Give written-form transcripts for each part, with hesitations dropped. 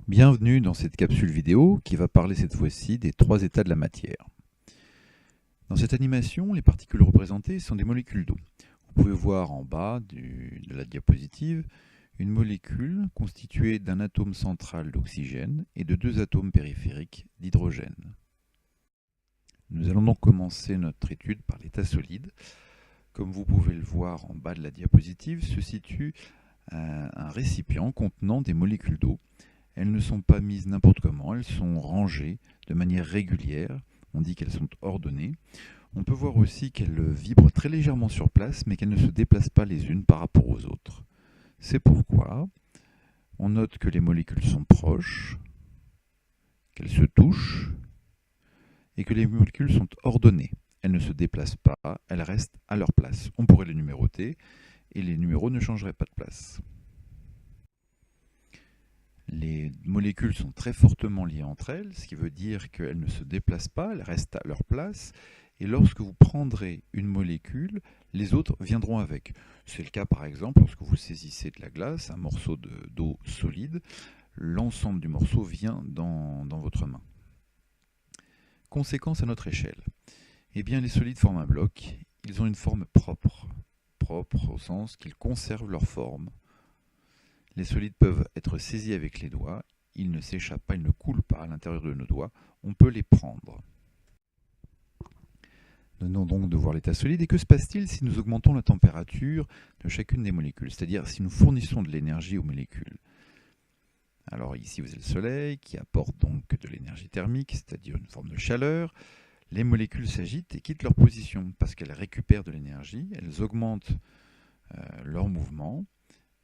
Bienvenue dans cette capsule vidéo qui va parler cette fois-ci des 3 états de la matière. Dans cette animation, les particules représentées sont des molécules d'eau. Vous pouvez voir en bas de la diapositive une molécule constituée d'un atome central d'oxygène et de 2 atomes périphériques d'hydrogène. Nous allons donc commencer notre étude par l'état solide. Comme vous pouvez le voir en bas de la diapositive, se situe un récipient contenant des molécules d'eau. Elles ne sont pas mises n'importe comment, elles sont rangées de manière régulière. On dit qu'elles sont ordonnées. On peut voir aussi qu'elles vibrent très légèrement sur place, mais qu'elles ne se déplacent pas les unes par rapport aux autres. C'est pourquoi on note que les molécules sont proches, qu'elles se touchent, et que les molécules sont ordonnées. Elles ne se déplacent pas, elles restent à leur place. On pourrait les numéroter, et les numéros ne changeraient pas de place. Les molécules sont très fortement liées entre elles, ce qui veut dire qu'elles ne se déplacent pas, elles restent à leur place. Et lorsque vous prendrez une molécule, les autres viendront avec. C'est le cas par exemple lorsque vous saisissez de la glace, un morceau d'eau solide, l'ensemble du morceau vient dans votre main. Conséquence à notre échelle. Eh bien, les solides forment un bloc, ils ont une forme propre. Propre au sens qu'ils conservent leur forme. Les solides peuvent être saisis avec les doigts, ils ne s'échappent pas, ils ne coulent pas à l'intérieur de nos doigts, on peut les prendre. Nous venons donc de voir l'état solide, et que se passe-t-il si nous augmentons la température de chacune des molécules, c'est-à-dire si nous fournissons de l'énergie aux molécules? Alors ici vous avez le soleil qui apporte donc de l'énergie thermique, c'est-à-dire une forme de chaleur. Les molécules s'agitent et quittent leur position parce qu'elles récupèrent de l'énergie, elles augmentent leur mouvement.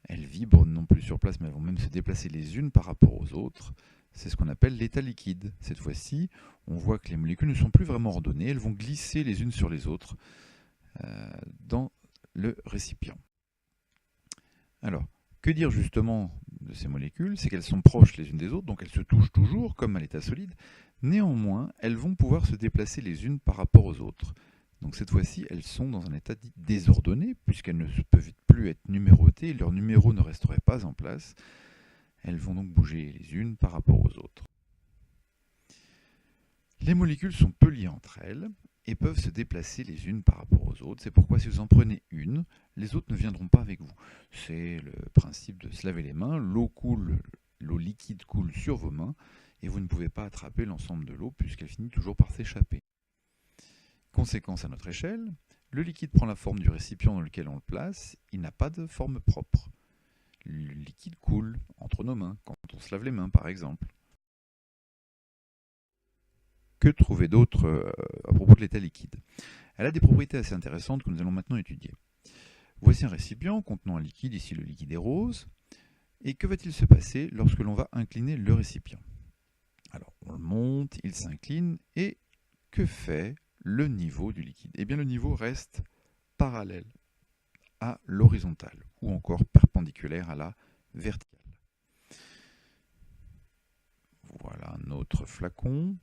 Elles vibrent non plus sur place, mais elles vont même se déplacer les unes par rapport aux autres. C'est ce qu'on appelle l'état liquide. Cette fois-ci, on voit que les molécules ne sont plus vraiment ordonnées, elles vont glisser les unes sur les autres dans le récipient. Alors, que dire justement de ces molécules? C'est qu'elles sont proches les unes des autres, donc elles se touchent toujours, comme à l'état solide. Néanmoins, elles vont pouvoir se déplacer les unes par rapport aux autres. Donc cette fois-ci, elles sont dans un état dit désordonné, puisqu'elles ne peuvent plus être numérotées, et leurs numéros ne resteraient pas en place. Elles vont donc bouger les unes par rapport aux autres. Les molécules sont peu liées entre elles, et peuvent se déplacer les unes par rapport aux autres. C'est pourquoi si vous en prenez une, les autres ne viendront pas avec vous. C'est le principe de se laver les mains, l'eau liquide coule sur vos mains, et vous ne pouvez pas attraper l'ensemble de l'eau, puisqu'elle finit toujours par s'échapper. Conséquence à notre échelle, le liquide prend la forme du récipient dans lequel on le place, il n'a pas de forme propre. Le liquide coule entre nos mains, quand on se lave les mains par exemple. Que trouver d'autre à propos de l'état liquide? Elle a des propriétés assez intéressantes que nous allons maintenant étudier. Voici un récipient contenant un liquide, ici le liquide est rose. Et que va-t-il se passer lorsque l'on va incliner le récipient? Alors on le monte, il s'incline, et que fait le niveau du liquide? Eh bien le niveau reste parallèle à l'horizontale, ou encore perpendiculaire à la verticale. Voilà un autre flacon,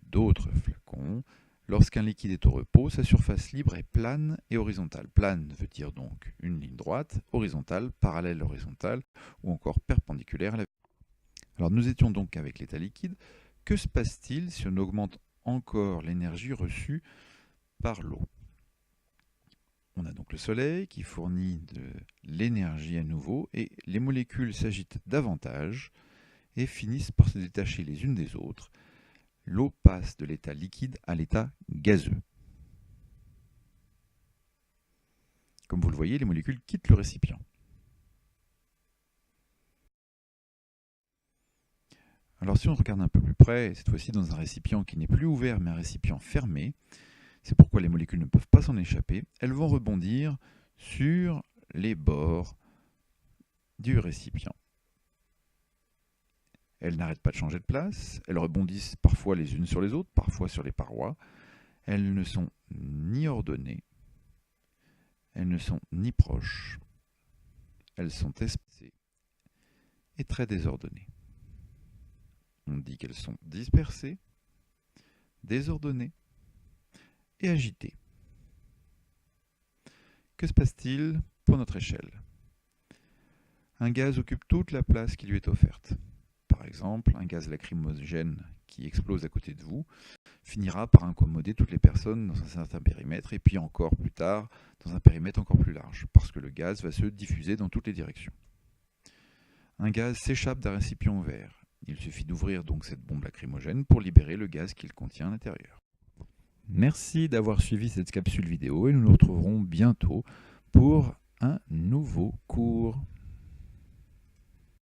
d'autres flacons. Lorsqu'un liquide est au repos, sa surface libre est plane et horizontale. Plane veut dire donc une ligne droite, horizontale, parallèle horizontale, ou encore perpendiculaire à la verticale. Alors nous étions donc avec l'état liquide. Que se passe-t-il si on augmente encore l'énergie reçue par l'eau? On a donc le soleil qui fournit de l'énergie à nouveau, et les molécules s'agitent davantage et finissent par se détacher les unes des autres. L'eau passe de l'état liquide à l'état gazeux. Comme vous le voyez, les molécules quittent le récipient. Alors si on regarde un peu plus près, cette fois-ci dans un récipient qui n'est plus ouvert mais un récipient fermé, c'est pourquoi les molécules ne peuvent pas s'en échapper, elles vont rebondir sur les bords du récipient. Elles n'arrêtent pas de changer de place, elles rebondissent parfois les unes sur les autres, parfois sur les parois. Elles ne sont ni ordonnées, elles ne sont ni proches, elles sont espacées et très désordonnées. On dit qu'elles sont dispersées, désordonnées et agitées. Que se passe-t-il pour notre échelle? Un gaz occupe toute la place qui lui est offerte. par exemple, un gaz lacrymogène qui explose à côté de vous finira par incommoder toutes les personnes dans un certain périmètre, et puis encore plus tard, dans un périmètre encore plus large, parce que le gaz va se diffuser dans toutes les directions. Un gaz s'échappe d'un récipient vert. Il suffit d'ouvrir donc cette bombe lacrymogène pour libérer le gaz qu'il contient à l'intérieur. Merci d'avoir suivi cette capsule vidéo et nous nous retrouverons bientôt pour un nouveau cours.